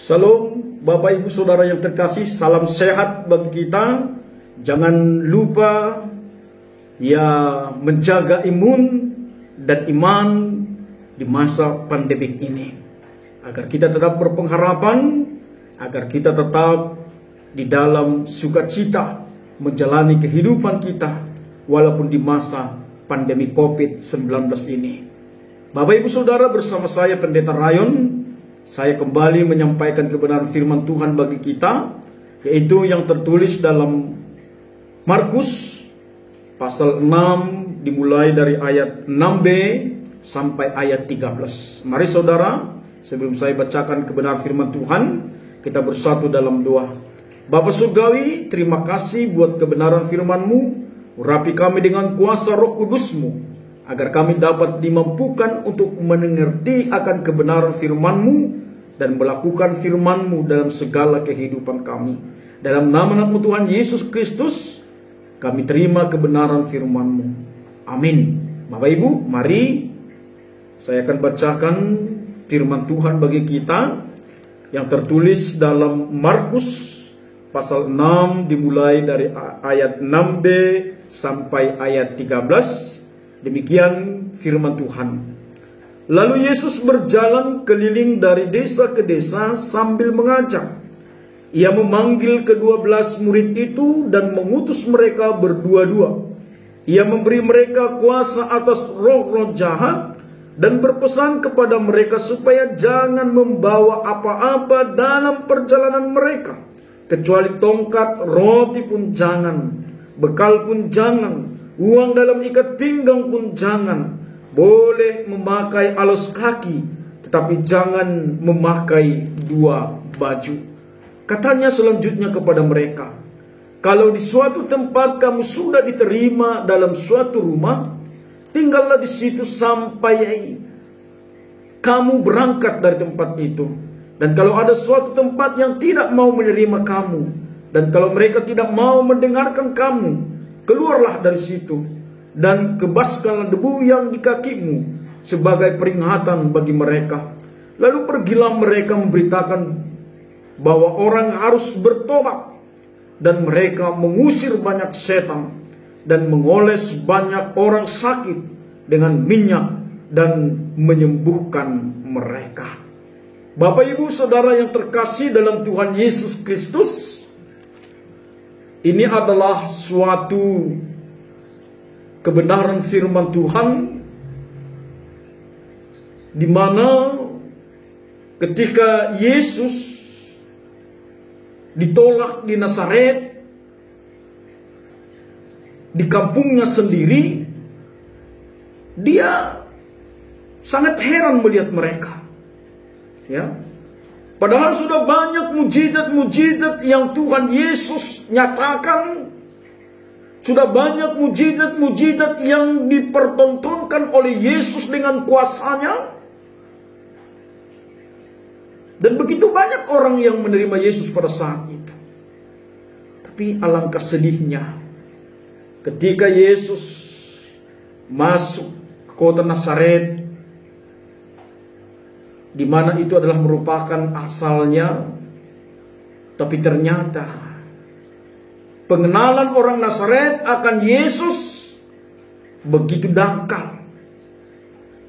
Salam Bapak Ibu Saudara yang terkasih, salam sehat bagi kita. Jangan lupa menjaga imun dan iman di masa pandemik ini, agar kita tetap berpengharapan, agar kita tetap di dalam sukacita menjalani kehidupan kita walaupun di masa pandemi COVID-19 ini. Bapak Ibu Saudara, bersama saya Pendeta Rayon, saya kembali menyampaikan kebenaran firman Tuhan bagi kita, yaitu yang tertulis dalam Markus pasal 6 dimulai dari ayat 6b sampai ayat 13. Mari saudara, sebelum saya bacakan kebenaran firman Tuhan, kita bersatu dalam doa. Bapa Surgawi, terima kasih buat kebenaran firman-Mu. Urapi kami dengan kuasa Roh Kudus-Mu, agar kami dapat dimampukan untuk mengerti akan kebenaran firman-Mu dan melakukan firman-Mu dalam segala kehidupan kami. Dalam nama Tuhan Yesus Kristus, kami terima kebenaran firman-Mu. Amin. Bapak Ibu, mari saya akan bacakan firman Tuhan bagi kita yang tertulis dalam Markus pasal 6 dimulai dari ayat 6b sampai ayat 13. Demikian firman Tuhan. Lalu Yesus berjalan keliling dari desa ke desa sambil mengajar. Ia memanggil ke-12 murid itu dan mengutus mereka berdua-dua. Ia memberi mereka kuasa atas roh-roh jahat dan berpesan kepada mereka supaya jangan membawa apa-apa dalam perjalanan mereka, kecuali tongkat, roti pun jangan, bekal pun jangan, uang dalam ikat pinggang pun jangan. Boleh memakai alas kaki, tetapi jangan memakai dua baju. Katanya selanjutnya kepada mereka, kalau di suatu tempat kamu sudah diterima dalam suatu rumah, tinggallah di situ sampai kamu berangkat dari tempat itu. Dan kalau ada suatu tempat yang tidak mau menerima kamu, dan kalau mereka tidak mau mendengarkan kamu, keluarlah dari situ dan kebaskanlah debu yang di kakimu sebagai peringatan bagi mereka. Lalu pergilah mereka memberitakan bahwa orang harus bertobat, dan mereka mengusir banyak setan dan mengoles banyak orang sakit dengan minyak dan menyembuhkan mereka. Bapak Ibu Saudara yang terkasih dalam Tuhan Yesus Kristus, ini adalah suatu kebenaran firman Tuhan di mana ketika Yesus ditolak di Nazaret, di kampungnya sendiri, dia sangat heran melihat mereka. Ya, padahal sudah banyak mujizat-mujizat yang Tuhan Yesus nyatakan, sudah banyak mujizat-mujizat yang dipertontonkan oleh Yesus dengan kuasanya. Dan begitu banyak orang yang menerima Yesus pada saat itu. Tapi alangkah sedihnya ketika Yesus masuk ke kota Nazaret, di mana itu adalah merupakan asalnya, tapi ternyata pengenalan orang Nazaret akan Yesus begitu dangkal.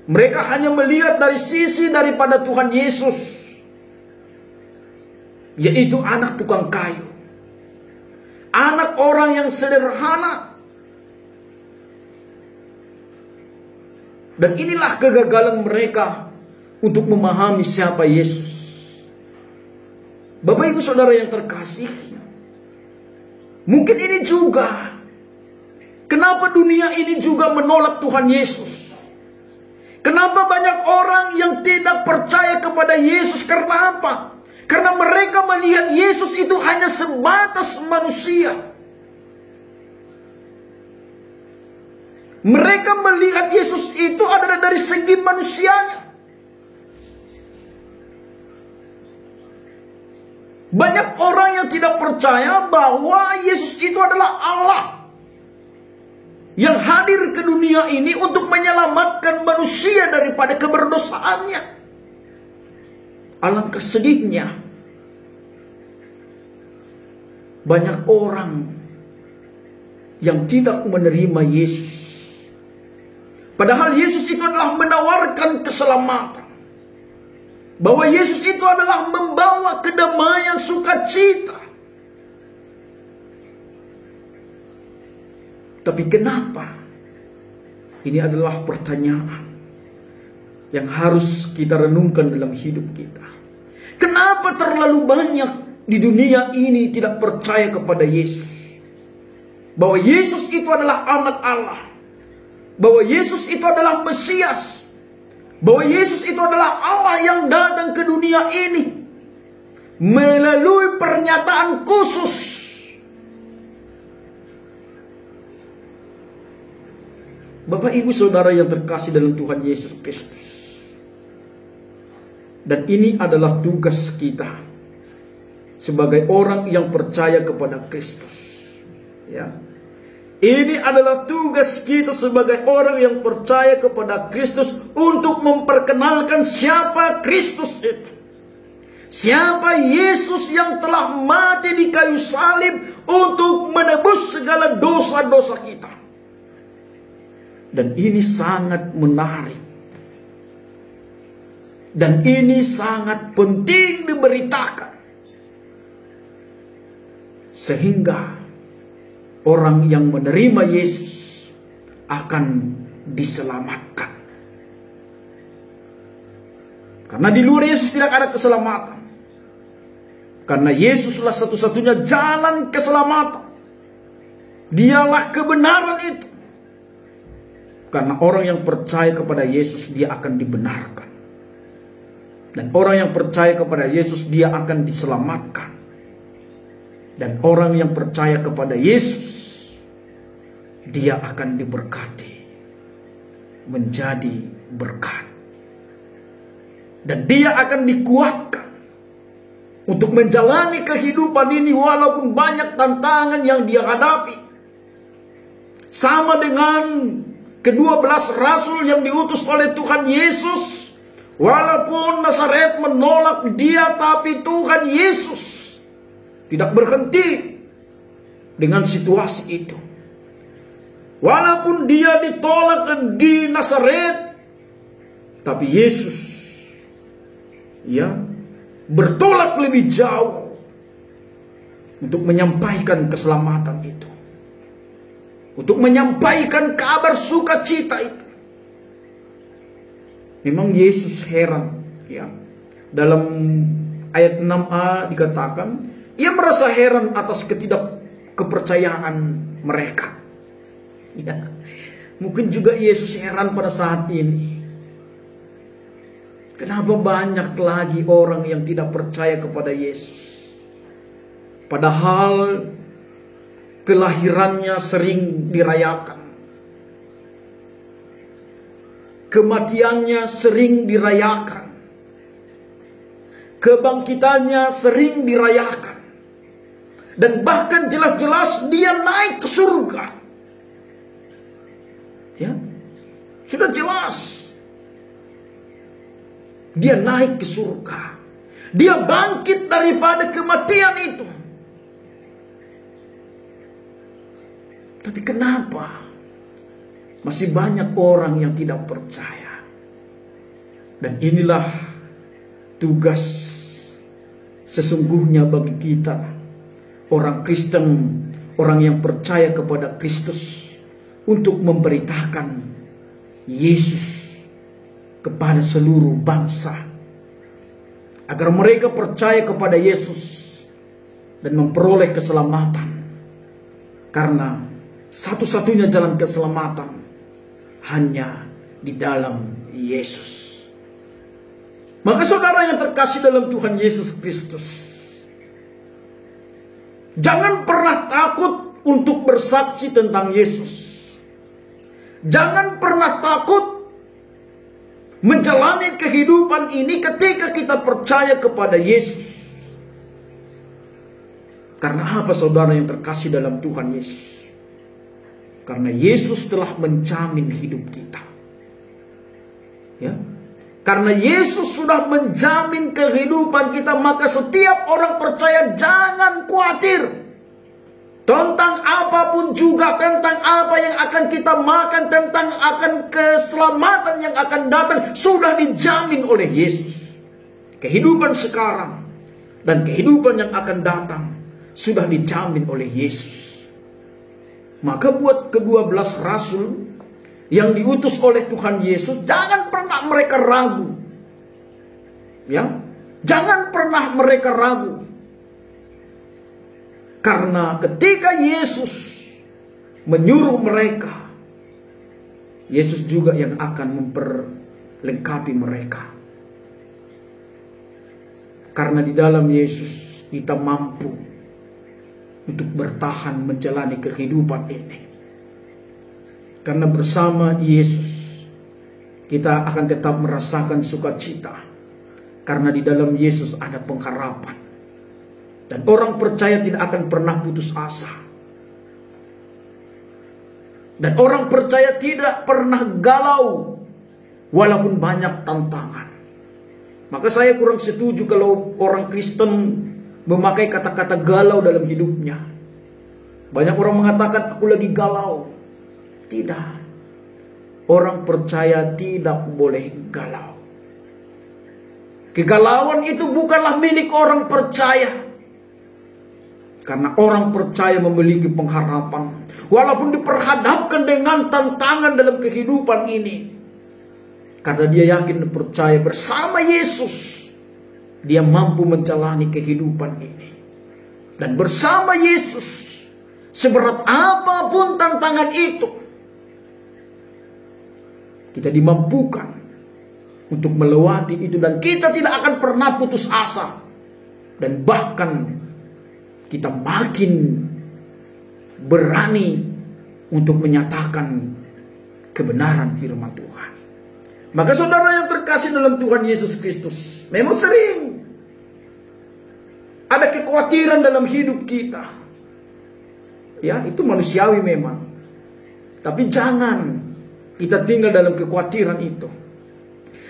Mereka hanya melihat dari sisi daripada Tuhan Yesus, yaitu anak tukang kayu, anak orang yang sederhana. Dan inilah kegagalan mereka untuk memahami siapa Yesus. Bapak Ibu Saudara yang terkasih, mungkin ini juga kenapa dunia ini juga menolak Tuhan Yesus. Kenapa banyak orang yang tidak percaya kepada Yesus? Karena apa? Karena mereka melihat Yesus itu hanya sebatas manusia. Mereka melihat Yesus itu adalah dari segi manusianya. Banyak orang yang tidak percaya bahwa Yesus itu adalah Allah yang hadir ke dunia ini untuk menyelamatkan manusia daripada keberdosaannya. Alangkah sedihnya banyak orang yang tidak menerima Yesus. Padahal Yesus itu adalah menawarkan keselamatan. Bahwa Yesus itu adalah membawa kedamaian, sukacita. Tapi kenapa? Ini adalah pertanyaan yang harus kita renungkan dalam hidup kita. Kenapa terlalu banyak di dunia ini tidak percaya kepada Yesus? Bahwa Yesus itu adalah anak Allah. Bahwa Yesus itu adalah Mesias. Bahwa Yesus itu adalah Allah yang datang ke dunia ini melalui pernyataan khusus. Bapak, Ibu, Saudara yang terkasih dalam Tuhan Yesus Kristus. Dan ini adalah tugas kita sebagai orang yang percaya kepada Kristus. Ya. Ini adalah tugas kita sebagai orang yang percaya kepada Kristus untuk memperkenalkan siapa Kristus itu. Siapa Yesus yang telah mati di kayu salib untuk menebus segala dosa-dosa kita. Dan ini sangat menarik. Dan ini sangat penting diberitakan. Sehingga orang yang menerima Yesus akan diselamatkan. Karena di luar Yesus tidak ada keselamatan. Karena Yesuslah satu-satunya jalan keselamatan. Dialah kebenaran itu. Karena orang yang percaya kepada Yesus, dia akan dibenarkan. Dan orang yang percaya kepada Yesus, dia akan diselamatkan. Dan orang yang percaya kepada Yesus, dia akan diberkati menjadi berkat. Dan dia akan dikuatkan untuk menjalani kehidupan ini walaupun banyak tantangan yang dia hadapi. Sama dengan ke-12 rasul yang diutus oleh Tuhan Yesus. Walaupun Nazaret menolak dia, tapi Tuhan Yesus tidak berhenti dengan situasi itu. Walaupun dia ditolak di Nazaret, tapi Yesus bertolak lebih jauh untuk menyampaikan keselamatan itu. Untuk menyampaikan kabar sukacita itu. Memang Yesus heran, ya. Dalam ayat 6a dikatakan, ia merasa heran atas ketidakkepercayaan mereka. Ya. Mungkin juga Yesus heran pada saat ini. Kenapa banyak lagi orang yang tidak percaya kepada Yesus? Padahal kelahirannya sering dirayakan. Kematiannya sering dirayakan. Kebangkitannya sering dirayakan. Dan bahkan jelas-jelas dia naik ke surga. Ya, sudah jelas. Dia naik ke surga. Dia bangkit daripada kematian itu. Tapi kenapa masih banyak orang yang tidak percaya? Dan inilah tugas sesungguhnya bagi kita, orang Kristen, orang yang percaya kepada Kristus, untuk memberitakan Yesus kepada seluruh bangsa, agar mereka percaya kepada Yesus dan memperoleh keselamatan. Karena satu-satunya jalan keselamatan hanya di dalam Yesus. Maka saudara yang terkasih dalam Tuhan Yesus Kristus, jangan pernah takut untuk bersaksi tentang Yesus. Jangan pernah takut menjalani kehidupan ini ketika kita percaya kepada Yesus. Karena apa saudara yang terkasih dalam Tuhan Yesus? Karena Yesus telah menjamin hidup kita. Ya. Karena Yesus sudah menjamin kehidupan kita, maka setiap orang percaya jangan khawatir. tentang apapun juga, tentang apa yang akan kita makan, tentang akan keselamatan yang akan datang, sudah dijamin oleh Yesus. Kehidupan sekarang dan kehidupan yang akan datang sudah dijamin oleh Yesus. Maka buat ke-12 rasul yang diutus oleh Tuhan Yesus, jangan pernah mereka ragu. Ya, jangan pernah mereka ragu. Karena ketika Yesus menyuruh mereka, Yesus juga yang akan memperlengkapi mereka. Karena di dalam Yesus kita mampu untuk bertahan menjalani kehidupan ini. Karena bersama Yesus kita akan tetap merasakan sukacita. Karena di dalam Yesus ada pengharapan. Dan orang percaya tidak akan pernah putus asa. Dan orang percaya tidak pernah galau walaupun banyak tantangan. Maka saya kurang setuju kalau orang Kristen memakai kata-kata galau dalam hidupnya. Banyak orang mengatakan aku lagi galau. Tidak. Orang percaya tidak boleh galau. Kegalauan itu bukanlah milik orang percaya. Karena orang percaya memiliki pengharapan. Walaupun diperhadapkan dengan tantangan dalam kehidupan ini. Karena dia yakin dan percaya bersama Yesus. Dia mampu menjalani kehidupan ini. Dan bersama Yesus, seberat apapun tantangan itu, kita dimampukan untuk melewati itu. Dan kita tidak akan pernah putus asa. Dan bahkan kita makin berani untuk menyatakan kebenaran firman Tuhan. Maka saudara yang terkasih dalam Tuhan Yesus Kristus, memang sering ada kekhawatiran dalam hidup kita. Ya, itu manusiawi memang. Tapi jangan kita tinggal dalam kekhawatiran itu.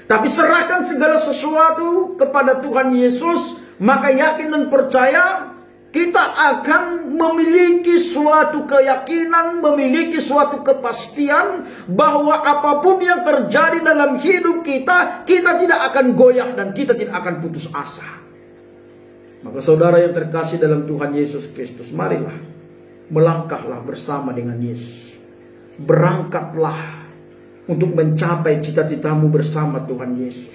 Tapi serahkan segala sesuatu kepada Tuhan Yesus, maka yakin dan percaya kita akan memiliki suatu keyakinan, memiliki suatu kepastian bahwa apapun yang terjadi dalam hidup kita, kita tidak akan goyah dan kita tidak akan putus asa. Maka saudara yang terkasih dalam Tuhan Yesus Kristus, marilah melangkahlah bersama dengan Yesus. Berangkatlah untuk mencapai cita-citamu bersama Tuhan Yesus.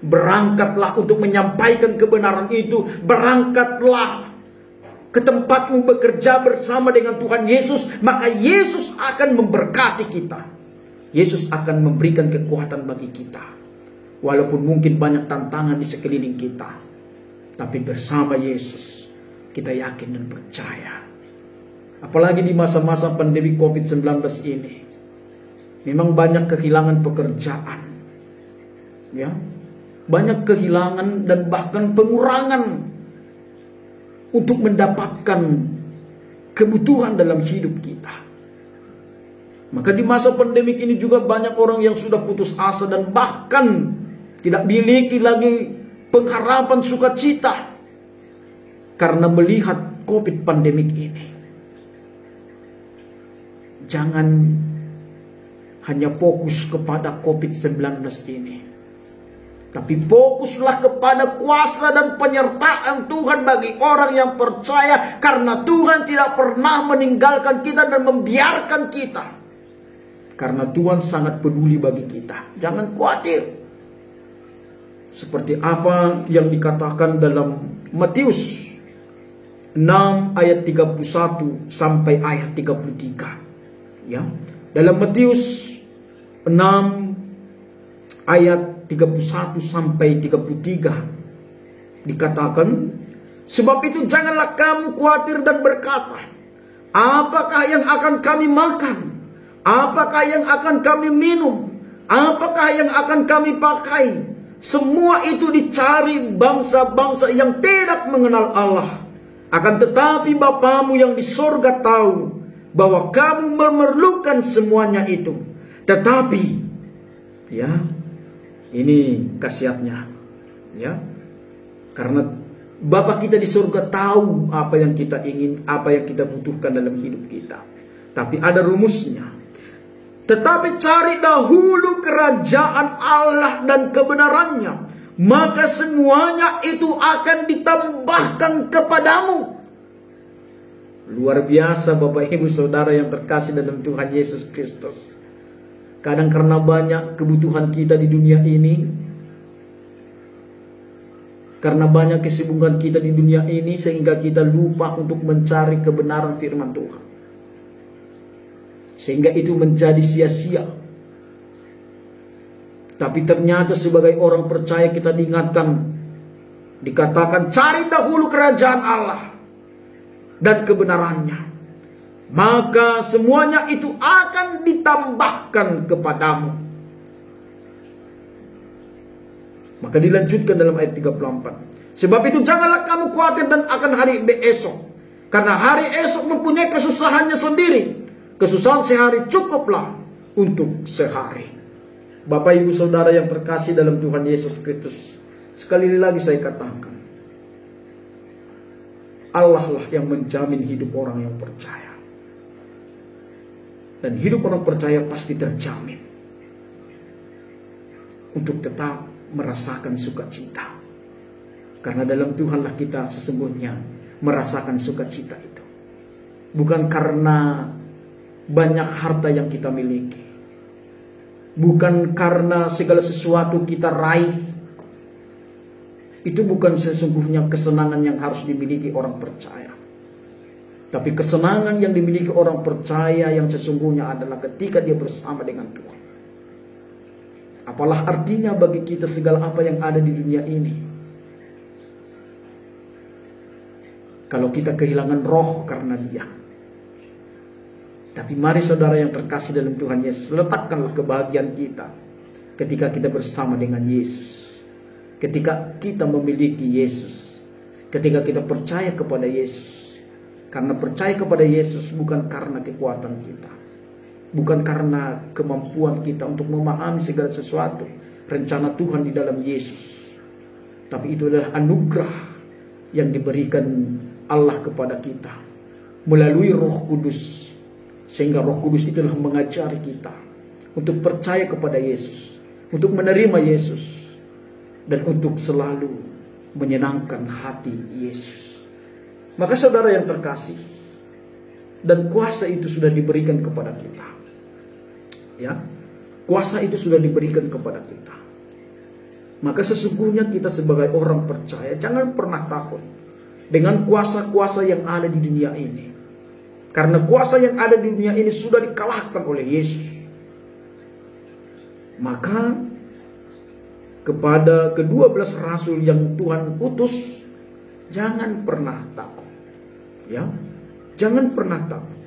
Berangkatlah untuk menyampaikan kebenaran itu. Berangkatlah ke tempatmu bekerja bersama dengan Tuhan Yesus, maka Yesus akan memberkati kita. Yesus akan memberikan kekuatan bagi kita. Walaupun mungkin banyak tantangan di sekeliling kita, tapi bersama Yesus kita yakin dan percaya. Apalagi di masa-masa pandemi COVID-19 ini, memang banyak kehilangan pekerjaan. Ya, banyak kehilangan dan bahkan pengurangan untuk mendapatkan kebutuhan dalam hidup kita. Maka di masa pandemik ini juga banyak orang yang sudah putus asa dan bahkan tidak memiliki lagi pengharapan sukacita karena melihat COVID pandemik ini. Jangan hanya fokus kepada COVID-19 ini, tapi fokuslah kepada kuasa dan penyertaan Tuhan bagi orang yang percaya. Karena Tuhan tidak pernah meninggalkan kita dan membiarkan kita. Karena Tuhan sangat peduli bagi kita. Jangan khawatir. Seperti apa yang dikatakan dalam Matius 6 ayat 31 sampai ayat 33. Ya, dalam Matius 6 ayat 31 sampai 33 dikatakan, sebab itu janganlah kamu khawatir dan berkata, apakah yang akan kami makan? Apakah yang akan kami minum? Apakah yang akan kami pakai? Semua itu dicari bangsa-bangsa yang tidak mengenal Allah. Akan tetapi Bapamu yang di sorga tahu bahwa kamu memerlukan semuanya itu. Tetapi, ya, ini khasiatnya, ya, karena Bapa kita di surga tahu apa yang kita ingin, apa yang kita butuhkan dalam hidup kita. Tapi ada rumusnya. Tetapi cari dahulu kerajaan Allah dan kebenarannya, maka semuanya itu akan ditambahkan kepadamu. Luar biasa Bapak Ibu Saudara yang terkasih dalam Tuhan Yesus Kristus. Kadang karena banyak kebutuhan kita di dunia ini, karena banyak kesibukan kita di dunia ini, sehingga kita lupa untuk mencari kebenaran firman Tuhan. Sehingga itu menjadi sia-sia. Tapi ternyata sebagai orang percaya kita diingatkan, dikatakan cari dahulu kerajaan Allah dan kebenarannya, maka semuanya itu akan ditambahkan kepadamu. Maka dilanjutkan dalam ayat 34. Sebab itu janganlah kamu khawatir dan akan hari esok, karena hari esok mempunyai kesusahannya sendiri. Kesusahan sehari cukuplah untuk sehari. Bapak Ibu Saudara yang terkasih dalam Tuhan Yesus Kristus, sekali lagi saya katakan, Allah lah yang menjamin hidup orang yang percaya. Dan hidup orang percaya pasti terjamin untuk tetap merasakan sukacita. Karena dalam Tuhanlah kita sesungguhnya merasakan sukacita itu. Bukan karena banyak harta yang kita miliki, bukan karena segala sesuatu kita raih. Itu bukan sesungguhnya kesenangan yang harus dimiliki orang percaya. Tapi kesenangan yang dimiliki orang percaya yang sesungguhnya adalah ketika dia bersama dengan Tuhan. Apalah artinya bagi kita segala apa yang ada di dunia ini, kalau kita kehilangan roh karena Dia. Tapi mari saudara yang terkasih dalam Tuhan Yesus, letakkanlah kebahagiaan kita ketika kita bersama dengan Yesus. Ketika kita memiliki Yesus, ketika kita percaya kepada Yesus. Karena percaya kepada Yesus bukan karena kekuatan kita, bukan karena kemampuan kita untuk memahami segala sesuatu, rencana Tuhan di dalam Yesus. Tapi itu adalah anugerah yang diberikan Allah kepada kita melalui Roh Kudus. Sehingga Roh Kudus itulah mengajari kita untuk percaya kepada Yesus, untuk menerima Yesus, dan untuk selalu menyenangkan hati Yesus. Maka saudara yang terkasih, dan kuasa itu sudah diberikan kepada kita. Ya, kuasa itu sudah diberikan kepada kita. Maka sesungguhnya kita sebagai orang percaya jangan pernah takut dengan kuasa-kuasa yang ada di dunia ini. Karena kuasa yang ada di dunia ini sudah dikalahkan oleh Yesus. Maka kepada ke-12 rasul yang Tuhan utus, jangan pernah takut. Ya, jangan pernah takut.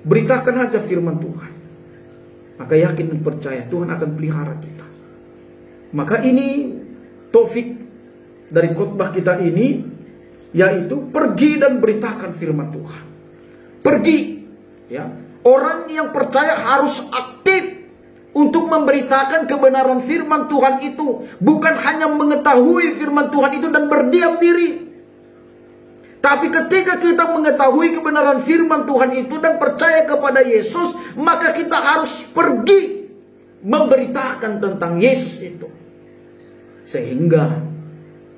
Beritakan aja firman Tuhan. Maka yakin dan percaya Tuhan akan pelihara kita. Maka ini taufik dari khotbah kita ini, yaitu pergi dan beritakan firman Tuhan. Pergi, ya. Orang yang percaya harus aktif untuk memberitakan kebenaran firman Tuhan itu, bukan hanya mengetahui firman Tuhan itu dan berdiam diri. Tapi ketika kita mengetahui kebenaran firman Tuhan itu dan percaya kepada Yesus, maka kita harus pergi memberitakan tentang Yesus itu. Sehingga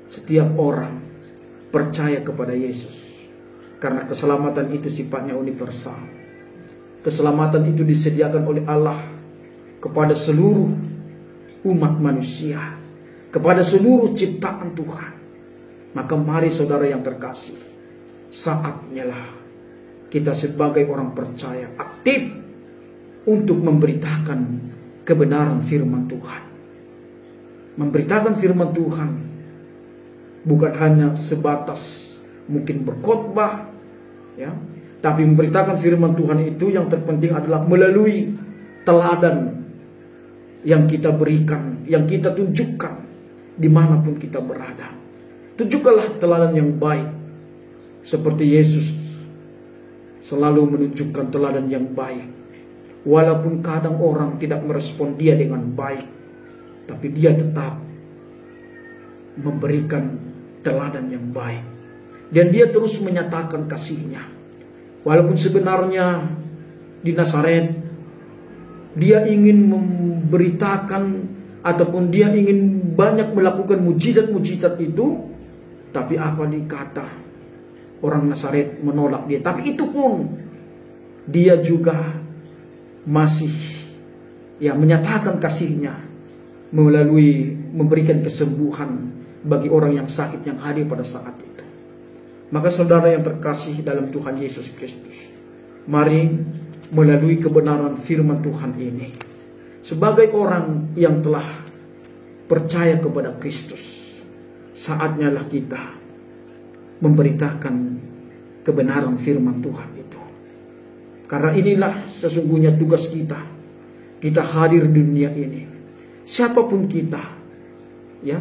setiap orang percaya kepada Yesus. Karena keselamatan itu sifatnya universal. Keselamatan itu disediakan oleh Allah kepada seluruh umat manusia, kepada seluruh ciptaan Tuhan. Maka mari saudara yang terkasih, saatnya lah kita sebagai orang percaya aktif untuk memberitakan kebenaran firman Tuhan. Memberitakan firman Tuhan bukan hanya sebatas mungkin berkhotbah, ya, tapi memberitakan firman Tuhan itu yang terpenting adalah melalui teladan yang kita berikan, yang kita tunjukkan dimanapun kita berada. Tunjukkanlah teladan yang baik, seperti Yesus selalu menunjukkan teladan yang baik. Walaupun kadang orang tidak merespon dia dengan baik, tapi dia tetap memberikan teladan yang baik. Dan dia terus menyatakan kasihnya. Walaupun sebenarnya di Nazaret dia ingin memberitakan ataupun dia ingin banyak melakukan mujizat-mujizat itu, tapi apa dikata orang Nazaret menolak dia. Tapi itu pun dia juga masih menyatakan kasihnya melalui memberikan kesembuhan bagi orang yang sakit yang hadir pada saat itu. Maka saudara yang terkasih dalam Tuhan Yesus Kristus, mari melalui kebenaran firman Tuhan ini, sebagai orang yang telah percaya kepada Kristus, saatnya lah kita memberitakan kebenaran firman Tuhan itu. Karena inilah sesungguhnya tugas kita. Kita hadir di dunia ini, siapapun kita,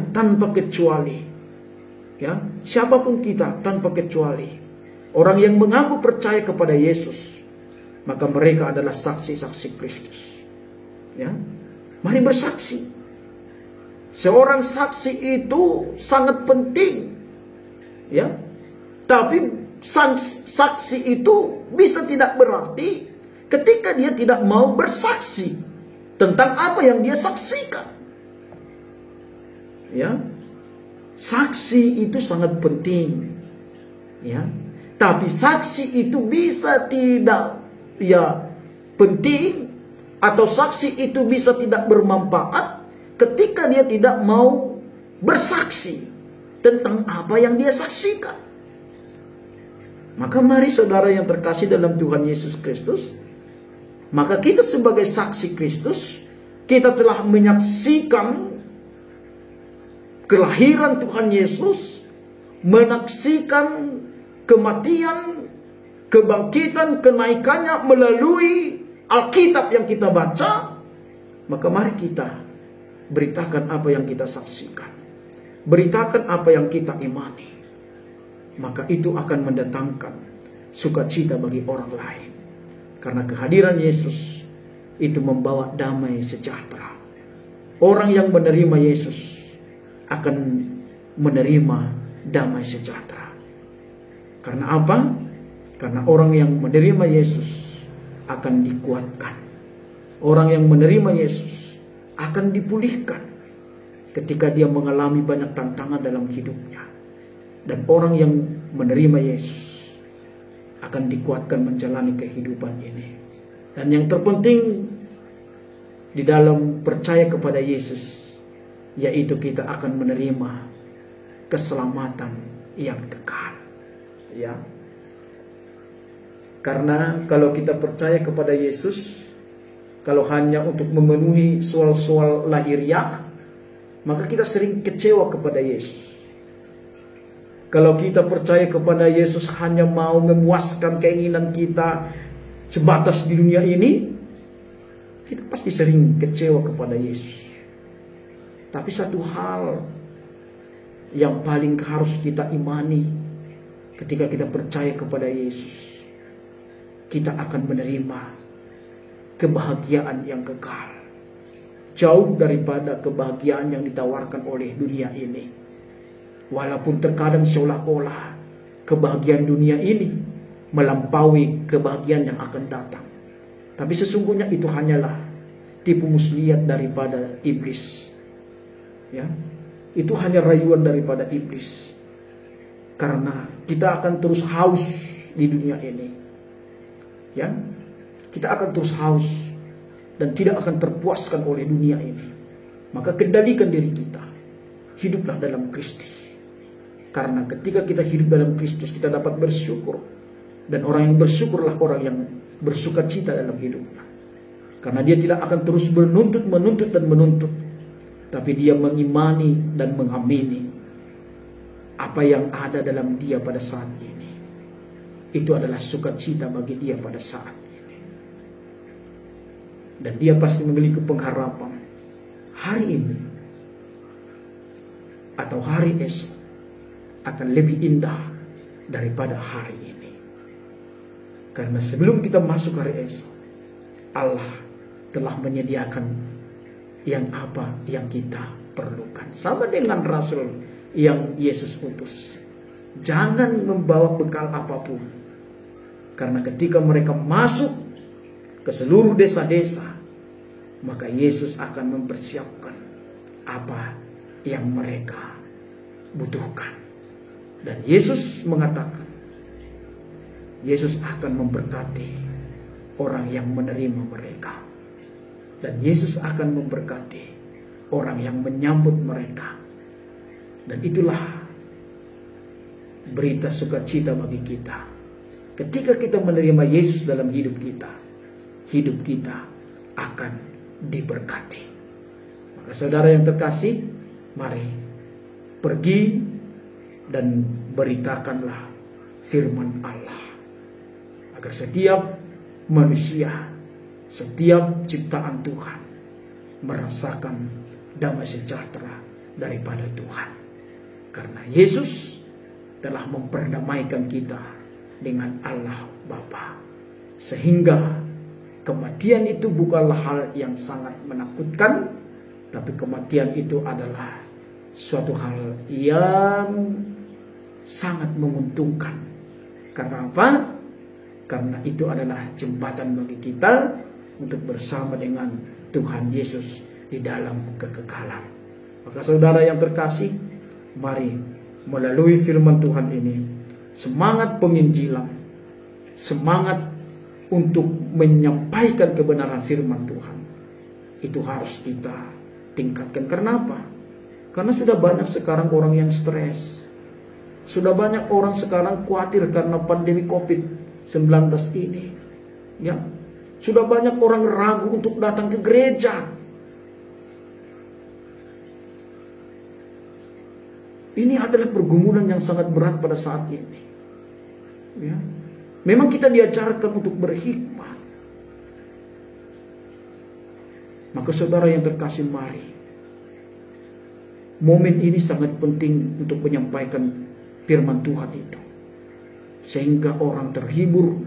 tanpa kecuali. Siapapun kita tanpa kecuali. Orang yang mengaku percaya kepada Yesus, maka mereka adalah saksi-saksi Kristus. Mari bersaksi. Seorang saksi itu sangat penting. Tapi saksi itu bisa tidak berarti ketika dia tidak mau bersaksi tentang apa yang dia saksikan. Saksi itu sangat penting. Tapi saksi itu bisa tidak penting, atau saksi itu bisa tidak bermanfaat ketika dia tidak mau bersaksi tentang apa yang dia saksikan. Maka mari saudara yang terkasih dalam Tuhan Yesus Kristus, maka kita sebagai saksi Kristus, kita telah menyaksikan kelahiran Tuhan Yesus, menyaksikan kematian, kebangkitan, kenaikannya melalui Alkitab yang kita baca. Maka mari kita beritakan apa yang kita saksikan, beritakan apa yang kita imani. Maka itu akan mendatangkan sukacita bagi orang lain. Karena kehadiran Yesus itu membawa damai sejahtera. Orang yang menerima Yesus akan menerima damai sejahtera. Karena apa? Karena orang yang menerima Yesus akan dikuatkan. Orang yang menerima Yesus akan dipulihkan ketika dia mengalami banyak tantangan dalam hidupnya. Dan orang yang menerima Yesus akan dikuatkan menjalani kehidupan ini. Dan yang terpenting di dalam percaya kepada Yesus, yaitu kita akan menerima keselamatan yang kekal. Karena kalau kita percaya kepada Yesus, kalau hanya untuk memenuhi soal-soal lahiriah, maka kita sering kecewa kepada Yesus. Kalau kita percaya kepada Yesus hanya mau memuaskan keinginan kita sebatas di dunia ini, kita pasti sering kecewa kepada Yesus. Tapi satu hal yang paling harus kita imani ketika kita percaya kepada Yesus, kita akan menerima kebahagiaan yang kekal, jauh daripada kebahagiaan yang ditawarkan oleh dunia ini. Walaupun terkadang seolah-olah kebahagiaan dunia ini melampaui kebahagiaan yang akan datang, tapi sesungguhnya itu hanyalah tipu muslihat daripada iblis. Itu hanya rayuan daripada iblis. Karena kita akan terus haus di dunia ini. Kita akan terus haus dan tidak akan terpuaskan oleh dunia ini. Maka kendalikan diri kita. Hiduplah dalam Kristus. Karena ketika kita hidup dalam Kristus, kita dapat bersyukur. Dan orang yang bersyukurlah orang yang bersuka cita dalam hidupnya. Karena dia tidak akan terus menuntut dan menuntut. Tapi dia mengimani dan mengamini apa yang ada dalam dia pada saat ini. Itu adalah sukacita bagi dia pada saat ini. Dan dia pasti memiliki pengharapan hari ini atau hari esok akan lebih indah daripada hari ini. Karena sebelum kita masuk hari esok, Allah telah menyediakan yang apa yang kita perlukan. Sama dengan Rasul yang Yesus utus. Jangan membawa bekal apapun. Karena ketika mereka masuk ke seluruh desa-desa, maka Yesus akan mempersiapkan apa yang mereka butuhkan. Dan Yesus mengatakan, Yesus akan memberkati orang yang menerima mereka. Dan Yesus akan memberkati orang yang menyambut mereka. Dan itulah berita sukacita bagi kita. Ketika kita menerima Yesus dalam hidup kita akan diberkati. Maka saudara yang terkasih, mari pergi dan beritakanlah firman Allah, agar setiap manusia, setiap ciptaan Tuhan merasakan damai sejahtera daripada Tuhan. Karena Yesus telah memperdamaikan kita dengan Allah Bapa. Sehingga kematian itu bukanlah hal yang sangat menakutkan, tapi kematian itu adalah suatu hal yang sangat menguntungkan. Karena apa? Karena itu adalah jembatan bagi kita untuk bersama dengan Tuhan Yesus di dalam kekekalan. Maka saudara yang terkasih, mari melalui firman Tuhan ini, semangat penginjilan, semangat untuk menyampaikan kebenaran firman Tuhan, itu harus kita tingkatkan. Karena apa? Karena sudah banyak sekarang orang yang stres. Sudah banyak orang sekarang khawatir karena pandemi COVID-19 ini. Ya, sudah banyak orang ragu untuk datang ke gereja. Ini adalah pergumulan yang sangat berat pada saat ini. Ya. Memang kita diajarkan untuk berhikmat. Maka saudara yang terkasih, mari. Momen ini sangat penting untuk menyampaikan firman Tuhan itu. Sehingga orang terhibur,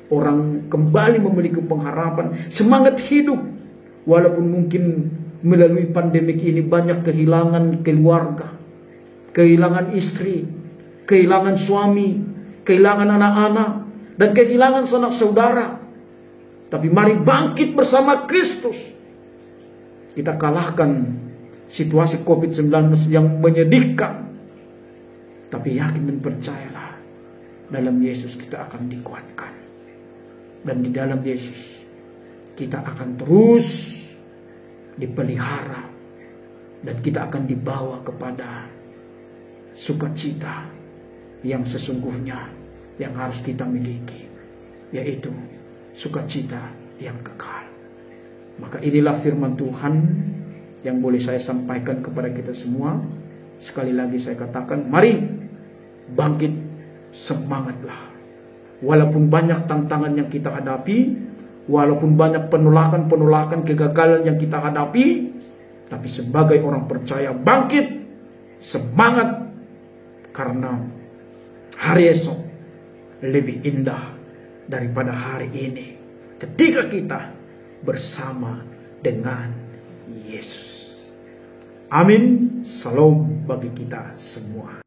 orang kembali memiliki pengharapan, semangat hidup. Walaupun mungkin melalui pandemik ini banyak kehilangan keluarga, kehilangan istri, kehilangan suami, kehilangan anak-anak, dan kehilangan sanak saudara. Tapi mari bangkit bersama Kristus. Kita kalahkan situasi COVID-19 yang menyedihkan. Tapi yakin dan percayalah, dalam Yesus kita akan dikuatkan. Dan di dalam Yesus kita akan terus dipelihara. Dan kita akan dibawa kepada sukacita yang sesungguhnya yang harus kita miliki, yaitu sukacita yang kekal. Maka inilah firman Tuhan yang boleh saya sampaikan kepada kita semua. Sekali lagi saya katakan, mari bangkit, semangatlah. Walaupun banyak tantangan yang kita hadapi, walaupun banyak penolakan-penolakan, kegagalan yang kita hadapi, tapi sebagai orang percaya, bangkit, semangat. Karena hari esok lebih indah daripada hari ini, ketika kita bersama dengan Yesus. Amin. Salam bagi kita semua.